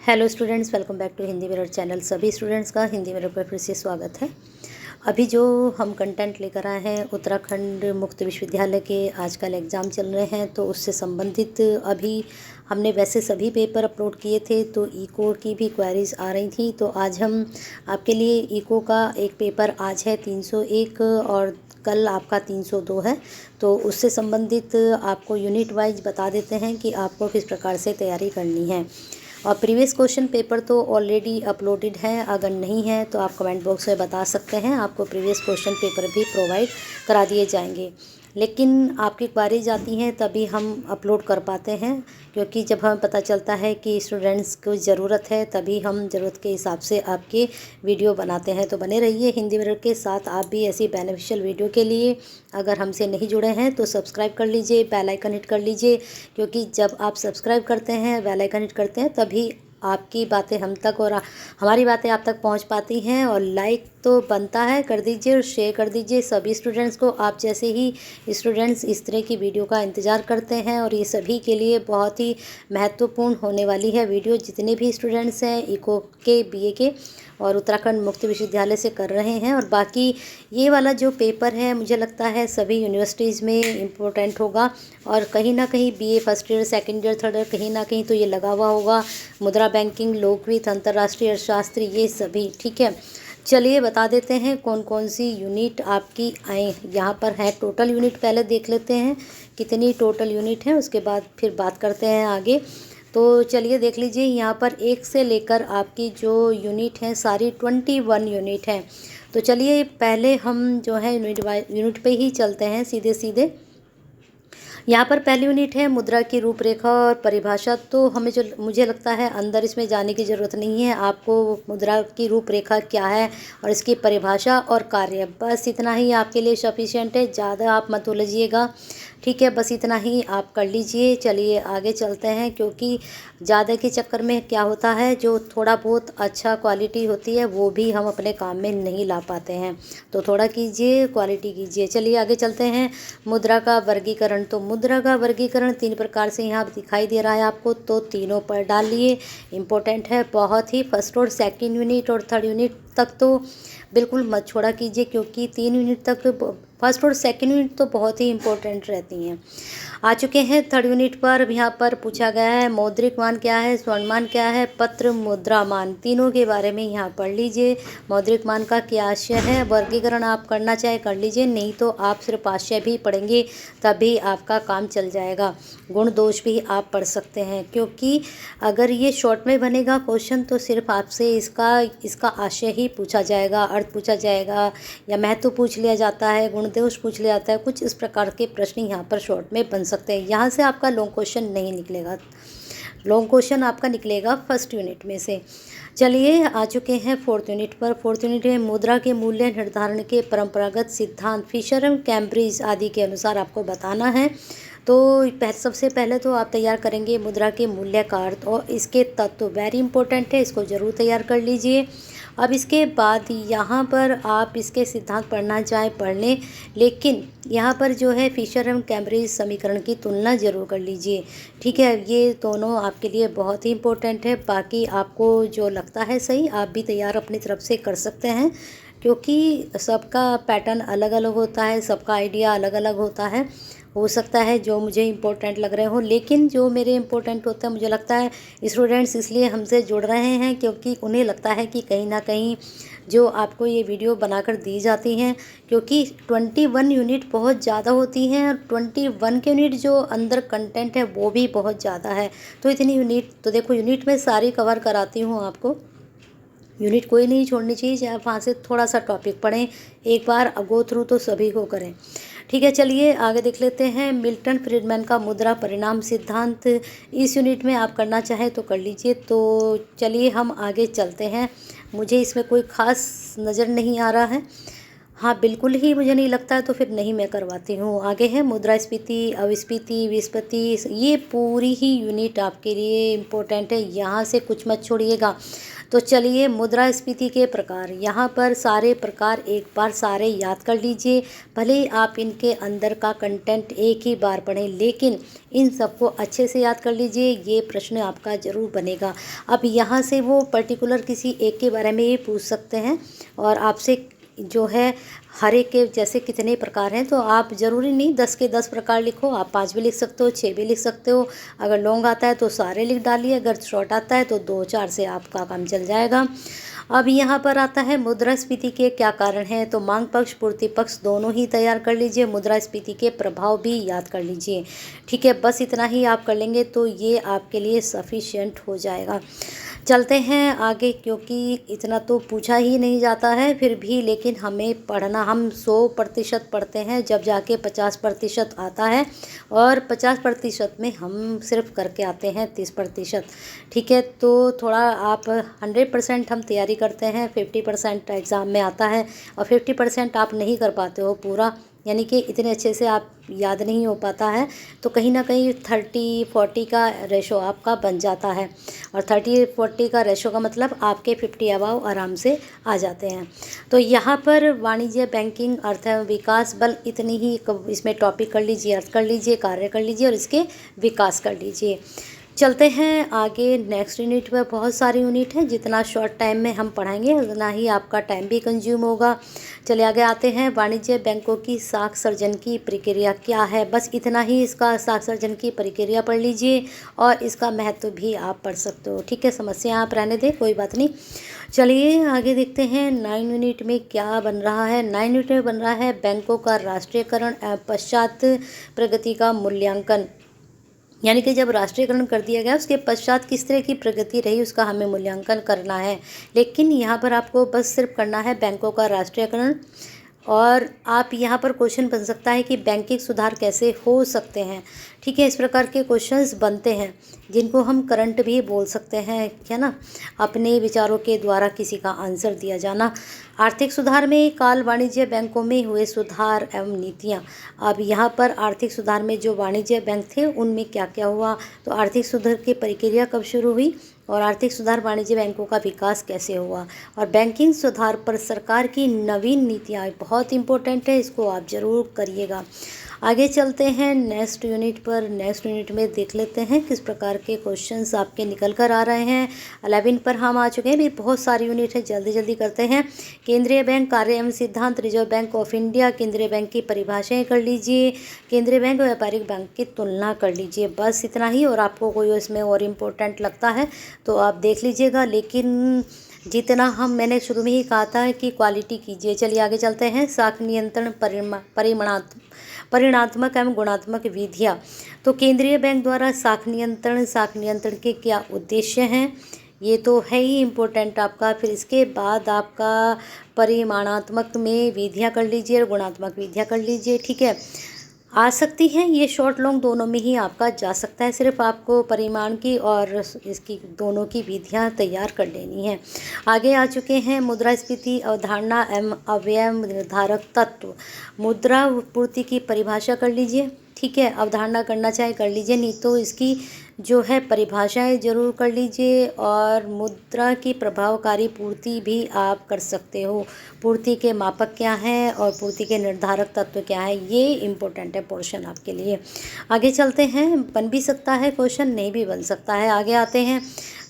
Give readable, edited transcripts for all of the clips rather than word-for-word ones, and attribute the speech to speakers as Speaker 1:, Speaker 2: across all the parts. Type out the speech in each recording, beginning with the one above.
Speaker 1: Hello students, welcome back to Hindi mirror channel. सभी students का Hindi mirror पर फिर से स्वागत है। अभी जो हम कंटेंट लेकर आए हैं, उत्तराखंड मुक्त विश्वविद्यालय के आजकल एग्ज़ाम चल रहे हैं, तो उससे संबंधित अभी हमने वैसे सभी पेपर अपलोड किए थे, तो इको की भी क्वेरीज़ आ रही थी। तो आज हम आपके लिए इको का एक पेपर आज है 301 और कल आपका 302 है, तो उससे संबंधित आपको यूनिट वाइज बता देते हैं कि आपको किस प्रकार से तैयारी करनी है। और प्रीवियस क्वेश्चन पेपर तो ऑलरेडी अपलोडेड है, अगर नहीं है तो आप कमेंट बॉक्स में बता सकते हैं, आपको प्रीवियस क्वेश्चन पेपर भी प्रोवाइड करा दिए जाएंगे। लेकिन आपकी क्वारीज आती हैं तभी हम अपलोड कर पाते हैं, क्योंकि जब हमें पता चलता है कि स्टूडेंट्स को ज़रूरत है तभी हम ज़रूरत के हिसाब से आपके वीडियो बनाते हैं। तो बने रहिए हिंदी मिरर के साथ। आप भी ऐसी बेनिफिशियल वीडियो के लिए अगर हमसे नहीं जुड़े हैं तो सब्सक्राइब कर लीजिए, बेल आइकन हिट कर लीजिए, क्योंकि जब आप सब्सक्राइब करते हैं, बेल आइकन हिट करते हैं, तभी आपकी बातें हम तक और हमारी बातें आप तक पहुंच पाती हैं। और लाइक तो बनता है, कर दीजिए और शेयर कर दीजिए सभी स्टूडेंट्स को। आप जैसे ही स्टूडेंट्स इस तरह की वीडियो का इंतज़ार करते हैं और ये सभी के लिए बहुत ही महत्वपूर्ण होने वाली है वीडियो। जितने भी स्टूडेंट्स हैं इको के, बीए के और उत्तराखंड मुक्त विश्वविद्यालय से कर रहे हैं, और बाकी ये वाला जो पेपर है मुझे लगता है सभी यूनिवर्सिटीज़ में इम्पोर्टेंट होगा, और कहीं ना कहीं BA first year, second year, third year, कहीं ना कहीं तो ये लगा हुआ होगा। मुद्रा बैंकिंग, लोकवित्त, अंतर्राष्ट्रीय अर्थशास्त्र, ये सभी। ठीक है, चलिए बता देते हैं कौन कौन सी यूनिट आपकी आए यहाँ पर है। टोटल यूनिट पहले देख लेते हैं कितनी टोटल यूनिट है, उसके बाद फिर बात करते हैं आगे। तो चलिए देख लीजिए, यहाँ पर 1 से लेकर आपकी जो यूनिट है सारी 21 यूनिट है। तो चलिए पहले हम जो है यूनिट पे ही चलते हैं सीधे सीधे। यहाँ पर पहली यूनिट है मुद्रा की रूपरेखा और परिभाषा। तो हमें जो मुझे लगता है अंदर इसमें जाने की ज़रूरत नहीं है। आपको मुद्रा की रूपरेखा क्या है और इसकी परिभाषा और कार्य, बस इतना ही आपके लिए सफिशिएंट है, ज़्यादा आप मत उलझिएगा। ठीक है, बस इतना ही आप कर लीजिए। चलिए आगे चलते हैं, क्योंकि ज़्यादा के चक्कर में क्या होता है, जो थोड़ा बहुत अच्छा क्वालिटी होती है वो भी हम अपने काम में नहीं ला पाते हैं। तो थोड़ा कीजिए, क्वालिटी कीजिए। चलिए आगे चलते हैं। मुद्रा का वर्गीकरण। तो मुद्रा का वर्गीकरण 3 प्रकार से यहाँ दिखाई दे रहा है आपको, तो तीनों पर डालिए। इम्पोर्टेंट है बहुत ही। फर्स्ट और सेकंड यूनिट और थर्ड यूनिट तक तो बिल्कुल मत छोड़ा कीजिए, क्योंकि 3 यूनिट तक फर्स्ट और सेकंड यूनिट तो बहुत ही इम्पोर्टेंट रहती हैं। आ चुके हैं थर्ड यूनिट पर। यहाँ पर पूछा गया है मौद्रिक मान क्या है, स्वर्णमान क्या है, पत्र मुद्रा मान, तीनों के बारे में यहाँ पढ़ लीजिए। मौद्रिक मान का क्या आशय है, वर्गीकरण आप करना चाहे कर लीजिए, नहीं तो आप सिर्फ आशय भी पढ़ेंगे तभी आपका काम चल जाएगा। गुण दोष भी आप पढ़ सकते हैं, क्योंकि अगर ये शॉर्ट में बनेगा क्वेश्चन तो सिर्फ आपसे इसका आशय ही पूछा जाएगा, अर्थ पूछा जाएगा, या महत्व पूछ लिया जाता है, गुण दोष पूछ लिया जाता है। कुछ इस प्रकार के प्रश्न यहाँ पर शॉर्ट में बन सकते हैं। यहाँ से आपका लॉन्ग क्वेश्चन नहीं निकलेगा, लॉन्ग क्वेश्चन आपका निकलेगा फर्स्ट यूनिट में से। चलिए आ चुके हैं फोर्थ यूनिट पर। फोर्थ यूनिट में मुद्रा के मूल्य निर्धारण के परंपरागत सिद्धांत फिशर एवं कैम्ब्रिज आदि के अनुसार आपको बताना है। तो सबसे पहले तो आप तैयार करेंगे मुद्रा के मूल्य का अर्थ और इसके तत्व, वेरी इंपॉर्टेंट है, इसको ज़रूर तैयार कर लीजिए। अब इसके बाद यहाँ पर आप इसके सिद्धांत पढ़ना चाहे पढ़ लें, लेकिन यहाँ पर जो है फिशर एवं कैम्ब्रिज समीकरण की तुलना ज़रूर कर लीजिए। ठीक है, ये दोनों आपके लिए बहुत ही इम्पोर्टेंट है। बाकी आपको जो लगता है सही आप भी तैयार अपनी तरफ से कर सकते हैं, क्योंकि सबका पैटर्न अलग अलग होता है, सबका आइडिया अलग अलग होता है। हो सकता है जो मुझे इम्पोर्टेंट लग रहे हो, लेकिन जो मेरे इम्पोर्टेंट होते हैं, मुझे लगता है स्टूडेंट्स इसलिए हमसे जुड़ रहे हैं क्योंकि उन्हें लगता है कि कहीं ना कहीं जो आपको ये वीडियो बनाकर दी जाती हैं, क्योंकि 21 यूनिट बहुत ज़्यादा होती हैं और 21 के यूनिट जो अंदर कंटेंट है वो भी बहुत ज़्यादा है। तो इतनी यूनिट तो देखो, यूनिट में सारी कवर कराती हूँ आपको, यूनिट कोई नहीं छोड़नी चाहिए, चाहे आप वहाँ से थोड़ा सा टॉपिक पढ़ें, एक बार गो थ्रू तो सभी को करें। ठीक है, चलिए आगे देख लेते हैं। मिल्टन फ्रीडमैन का मुद्रा परिणाम सिद्धांत, इस यूनिट में आप करना चाहें तो कर लीजिए। तो चलिए हम आगे चलते हैं। मुझे इसमें कोई ख़ास नज़र नहीं आ रहा है, हाँ बिल्कुल ही मुझे नहीं लगता है तो फिर नहीं मैं करवाती हूँ। आगे है मुद्रास्फीति, अविस्फीति, विस्फीति, ये पूरी ही यूनिट आपके लिए इम्पोर्टेंट है, यहाँ से कुछ मत छोड़िएगा। तो चलिए, मुद्रास्फीति के प्रकार, यहाँ पर सारे प्रकार एक बार सारे याद कर लीजिए। भले ही आप इनके अंदर का कंटेंट एक ही बार पढ़ें, लेकिन इन सबको अच्छे से याद कर लीजिए, ये प्रश्न आपका ज़रूर बनेगा। अब यहाँ से वो पर्टिकुलर किसी एक के बारे में ही पूछ सकते हैं और आपसे जो है हर एक के जैसे कितने प्रकार हैं, तो आप ज़रूरी नहीं 10 के 10 प्रकार लिखो, आप 5 भी लिख सकते हो, 6 भी लिख सकते हो। अगर लॉन्ग आता है तो सारे लिख डालिए, अगर शॉर्ट आता है तो 2-4 से आपका काम चल जाएगा। अब यहाँ पर आता है मुद्रास्फीति के क्या कारण हैं, तो मांग पक्ष पूर्ति पक्ष दोनों ही तैयार कर लीजिए, मुद्रास्फीति के प्रभाव भी याद कर लीजिए। ठीक है, बस इतना ही आप कर लेंगे तो ये आपके लिए सफिशिएंट हो जाएगा। चलते हैं आगे, क्योंकि इतना तो पूछा ही नहीं जाता है फिर भी, लेकिन हमें पढ़ना, हम 100% पढ़ते हैं जब जाके 50% आता है, और 50% में हम सिर्फ करके आते हैं 30%। ठीक है, तो थोड़ा आप 100% हम तैयारी करते हैं, 50% एग्ज़ाम में आता है और 50% आप नहीं कर पाते हो पूरा, यानी कि इतने अच्छे से आप याद नहीं हो पाता है, तो कहीं ना कहीं 30-40 का रेशो आपका बन जाता है, और 30-40 का रेशो का मतलब आपके 50 अबाव आराम से आ जाते हैं। तो यहाँ पर वाणिज्य, बैंकिंग, अर्थ एवं विकास बल, इतनी ही इसमें टॉपिक कर लीजिए, अर्थ कर लीजिए, कार्य कर लीजिए और इसके विकास कर लीजिए। चलते हैं आगे नेक्स्ट यूनिट पर। बहुत सारी यूनिट हैं, जितना शॉर्ट टाइम में हम पढ़ाएंगे उतना ही आपका टाइम भी कंज्यूम होगा। चलिए आगे आते हैं। वाणिज्य बैंकों की साख सर्जन की प्रक्रिया क्या है, बस इतना ही, इसका साख सर्जन की प्रक्रिया पढ़ लीजिए और इसका महत्व भी आप पढ़ सकते हो। ठीक है, समस्या आप रहने दें, कोई बात नहीं। चलिए आगे देखते हैं 9 यूनिट में क्या बन रहा है। 9 यूनिट में बन रहा है बैंकों का राष्ट्रीयकरण एवं पश्चात प्रगति का मूल्यांकन, यानी कि जब राष्ट्रीयकरण कर दिया गया उसके पश्चात किस तरह की प्रगति रही उसका हमें मूल्यांकन करना है। लेकिन यहाँ पर आपको बस सिर्फ करना है बैंकों का राष्ट्रीयकरण, और आप यहाँ पर क्वेश्चन बन सकता है कि बैंकिंग सुधार कैसे हो सकते हैं। ठीक है, इस प्रकार के क्वेश्चंस बनते हैं जिनको हम करंट भी बोल सकते हैं, क्या ना, अपने विचारों के द्वारा किसी का आंसर दिया जाना। आर्थिक सुधार में काल वाणिज्य बैंकों में हुए सुधार एवं नीतियाँ। अब यहाँ पर आर्थिक सुधार में जो वाणिज्य बैंक थे उनमें क्या क्या हुआ, तो आर्थिक सुधार की प्रक्रिया कब शुरू हुई और आर्थिक सुधार वाणिज्य बैंकों का विकास कैसे हुआ, और बैंकिंग सुधार पर सरकार की नवीन नीतियाँ बहुत इंपॉर्टेंट है, इसको आप ज़रूर करिएगा। आगे चलते हैं नेक्स्ट यूनिट पर। नेक्स्ट यूनिट में देख लेते हैं किस प्रकार के क्वेश्चंस आपके निकल कर आ रहे हैं। 11 पर हम आ चुके हैं, भी बहुत सारी यूनिट है, जल्दी जल्दी करते हैं। केंद्रीय बैंक कार्य एवं सिद्धांत, रिजर्व बैंक ऑफ इंडिया, केंद्रीय बैंक की परिभाषाएं कर लीजिए, केंद्रीय बैंक और व्यापारिक बैंक की तुलना कर लीजिए, बस इतना ही। और आपको कोई इसमें और इम्पोर्टेंट लगता है तो आप देख लीजिएगा, लेकिन जितना मैंने शुरू में ही कहा था कि क्वालिटी कीजिए। चलिए आगे चलते हैं। साख नियंत्रण, परिणात्मक एवं गुणात्मक विधियाँ। तो केंद्रीय बैंक द्वारा साख नियंत्रण के क्या उद्देश्य हैं, ये तो है ही इम्पोर्टेंट आपका। फिर इसके बाद आपका परिमाणात्मक में विधियाँ कर लीजिए और गुणात्मक विधियाँ कर लीजिए। ठीक है, आ सकती हैं, ये शॉर्ट लॉन्ग दोनों में ही आपका जा सकता है, सिर्फ आपको परिमाण की और इसकी दोनों की विधियाँ तैयार कर लेनी है। आगे आ चुके हैं मुद्रास्फीति, अवधारणा एवं अव्यय निर्धारक तत्व। मुद्रा पूर्ति की परिभाषा कर लीजिए। ठीक है, अवधारणा करना चाहे कर लीजिए, नहीं तो इसकी जो है परिभाषाएं ज़रूर कर लीजिए, और मुद्रा की प्रभावकारी पूर्ति भी आप कर सकते हो। पूर्ति के मापक क्या हैं और पूर्ति के निर्धारक तत्व क्या है, ये इम्पोर्टेंट है पोर्शन आपके लिए। आगे चलते हैं, बन भी सकता है क्वेश्चन, नहीं भी बन सकता है। आगे आते हैं।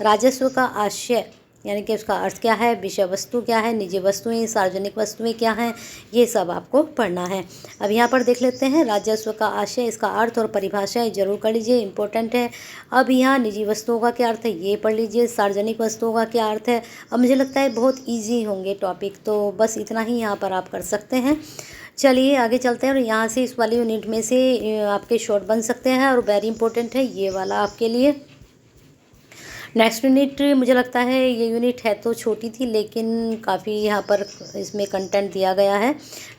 Speaker 1: राजस्व का आशय, यानी कि उसका अर्थ क्या है, विषय वस्तु क्या है, निजी वस्तुएं, सार्वजनिक वस्तुएं क्या हैं, ये सब आपको पढ़ना है। अब यहाँ पर देख लेते हैं राजस्व का आशय, इसका अर्थ और परिभाषाएं जरूर कर लीजिए, इंपॉर्टेंट है। अब यहाँ निजी वस्तुओं का क्या अर्थ है ये पढ़ लीजिए, सार्वजनिक वस्तुओं का क्या अर्थ है। अब मुझे लगता है बहुत ईजी होंगे टॉपिक, तो बस इतना ही यहाँ पर आप कर सकते हैं। चलिए आगे चलते हैं, और यहाँ से इस वाली यूनिट में से आपके शॉर्ट बन सकते हैं, और वेरी इंपॉर्टेंट है ये वाला आपके लिए। नेक्स्ट यूनिट, मुझे लगता है ये यूनिट है तो छोटी थी, लेकिन काफ़ी यहाँ पर इसमें कंटेंट दिया गया है।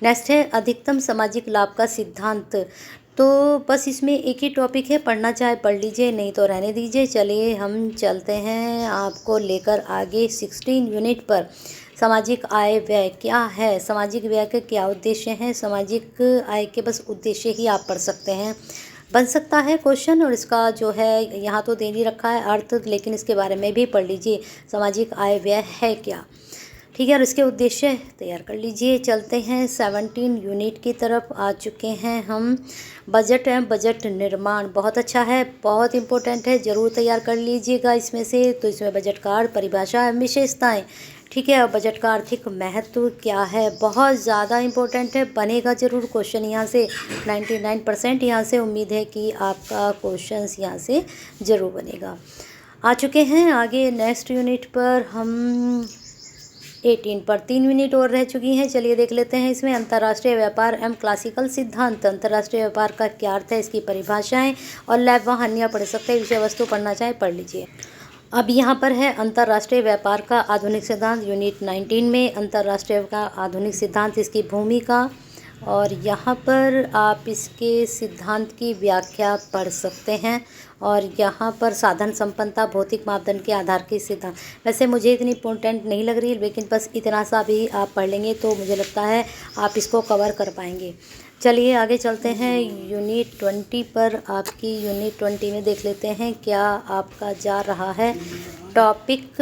Speaker 1: नेक्स्ट है अधिकतम सामाजिक लाभ का सिद्धांत। तो बस इसमें एक ही टॉपिक है, पढ़ना चाहे पढ़ लीजिए, नहीं तो रहने दीजिए। चलिए हम चलते हैं आपको लेकर आगे 16 यूनिट पर। सामाजिक आय व्यय क्या है, सामाजिक व्यय के क्या उद्देश्य हैं, सामाजिक आय के बस उद्देश्य ही आप पढ़ सकते हैं। बन सकता है क्वेश्चन। और इसका जो है यहाँ तो दे नहीं रखा है अर्थ, लेकिन इसके बारे में भी पढ़ लीजिए, सामाजिक आय व्यय है क्या, ठीक है। और इसके उद्देश्य तैयार कर लीजिए। चलते हैं 17 यूनिट की तरफ आ चुके हैं हम। बजट एवं बजट निर्माण बहुत अच्छा है, बहुत इंपॉर्टेंट है, ज़रूर तैयार कर लीजिएगा इसमें से। तो इसमें बजट का अर्थ, परिभाषा एवं विशेषताएँ, ठीक है। और बजट का आर्थिक महत्व क्या है, बहुत ज़्यादा इम्पोर्टेंट है, बनेगा ज़रूर क्वेश्चन यहाँ से। 99% यहाँ से उम्मीद है कि आपका क्वेश्चन यहाँ से ज़रूर बनेगा। आ चुके हैं आगे नेक्स्ट यूनिट पर हम 18 पर। 3 मिनट और रह चुकी हैं, चलिए देख लेते हैं इसमें। अंतर्राष्ट्रीय व्यापार एवं क्लासिकल सिद्धांत। अंतर्राष्ट्रीय व्यापार का क्या अर्थ है, इसकी परिभाषाएं और लाभ व हानियाँ पढ़ सकते हैं। विषय वस्तु पढ़ना चाहें पढ़ लीजिए। अब यहाँ पर है अंतर्राष्ट्रीय व्यापार का आधुनिक सिद्धांत, यूनिट 19 में अंतर्राष्ट्रीय का आधुनिक सिद्धांत, इसकी भूमिका। और यहाँ पर आप इसके सिद्धांत की व्याख्या पढ़ सकते हैं। और यहाँ पर साधन संपन्नता, भौतिक मापदंड के आधार के सिद्धांत। वैसे मुझे इतनी इम्पोर्टेंट नहीं लग रही, लेकिन बस इतना सा भी आप पढ़ लेंगे तो मुझे लगता है आप इसको कवर कर पाएंगे। चलिए आगे चलते हैं यूनिट 20 पर। आपकी यूनिट 20 में देख लेते हैं क्या आपका जा रहा है टॉपिक।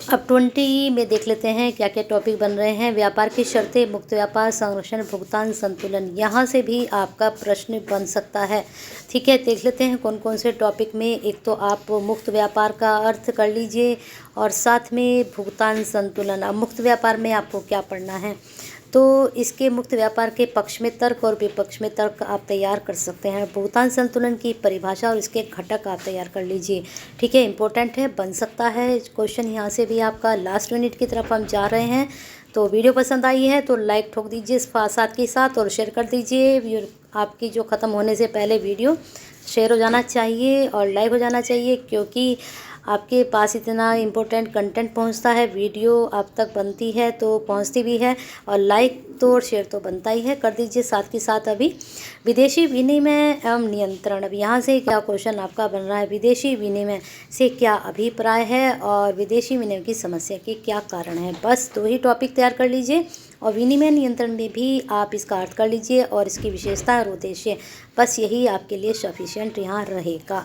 Speaker 1: अब 20 में देख लेते हैं क्या क्या टॉपिक बन रहे हैं। व्यापार की शर्तें, मुक्त व्यापार, संरक्षण, भुगतान संतुलन, यहाँ से भी आपका प्रश्न बन सकता है, ठीक है। देख लेते हैं कौन कौन से टॉपिक में। एक तो आप मुक्त व्यापार का अर्थ कर लीजिए और साथ में भुगतान संतुलन। अब मुक्त व्यापार में आपको क्या पढ़ना है, तो इसके मुक्त व्यापार के पक्ष में तर्क और विपक्ष में तर्क आप तैयार कर सकते हैं। भुगतान संतुलन की परिभाषा और इसके घटक आप तैयार कर लीजिए, ठीक है। इंपॉर्टेंट है, बन सकता है क्वेश्चन यहाँ से भी आपका। लास्ट यूनिट की तरफ हम जा रहे हैं। तो वीडियो पसंद आई है तो लाइक ठोक दीजिए साथ के साथ और शेयर कर दीजिए। आपकी जो ख़त्म होने से पहले वीडियो शेयर हो जाना चाहिए और लाइक हो जाना चाहिए, क्योंकि आपके पास इतना इम्पोर्टेंट कंटेंट पहुंचता है, वीडियो आप तक बनती है तो पहुंचती भी है। और लाइक तो और शेयर तो बनता ही है, कर दीजिए साथ के साथ। अभी विदेशी विनिमय एवं नियंत्रण, अब यहाँ से क्या क्वेश्चन आपका बन रहा है, विदेशी विनिमय से क्या अभिप्राय है और विदेशी विनिमय की समस्या के क्या कारण है। बस 2 ही टॉपिक तैयार कर लीजिए। और विनिमय नियंत्रण में भी आप इसका अर्थ कर लीजिए और इसकी विशेषता और उद्देश्य, बस यही आपके लिए सफिशिएंट यहाँ रहेगा,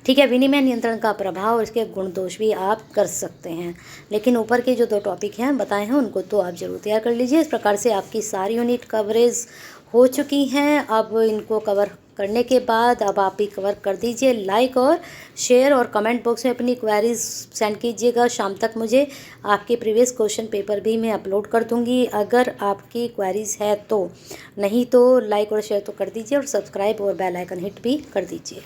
Speaker 1: ठीक है। विनिमय नियंत्रण का प्रभाव और इसके गुण दोष भी आप कर सकते हैं, लेकिन ऊपर के जो 2 टॉपिक हैं बताए हैं उनको तो आप ज़रूर तैयार कर लीजिए। इस प्रकार से आपकी सारी यूनिट कवरेज हो चुकी हैं। अब इनको कवर करने के बाद अब आप ही कवर कर दीजिए। लाइक और शेयर और कमेंट बॉक्स में अपनी क्वेरीज सेंड कीजिएगा। शाम तक मुझे आपके प्रीवियस क्वेश्चन पेपर भी मैं अपलोड कर दूंगी, अगर आपकी क्वेरीज है तो। नहीं तो लाइक और शेयर तो कर दीजिए और सब्सक्राइब और बेल आइकन हिट भी कर दीजिए।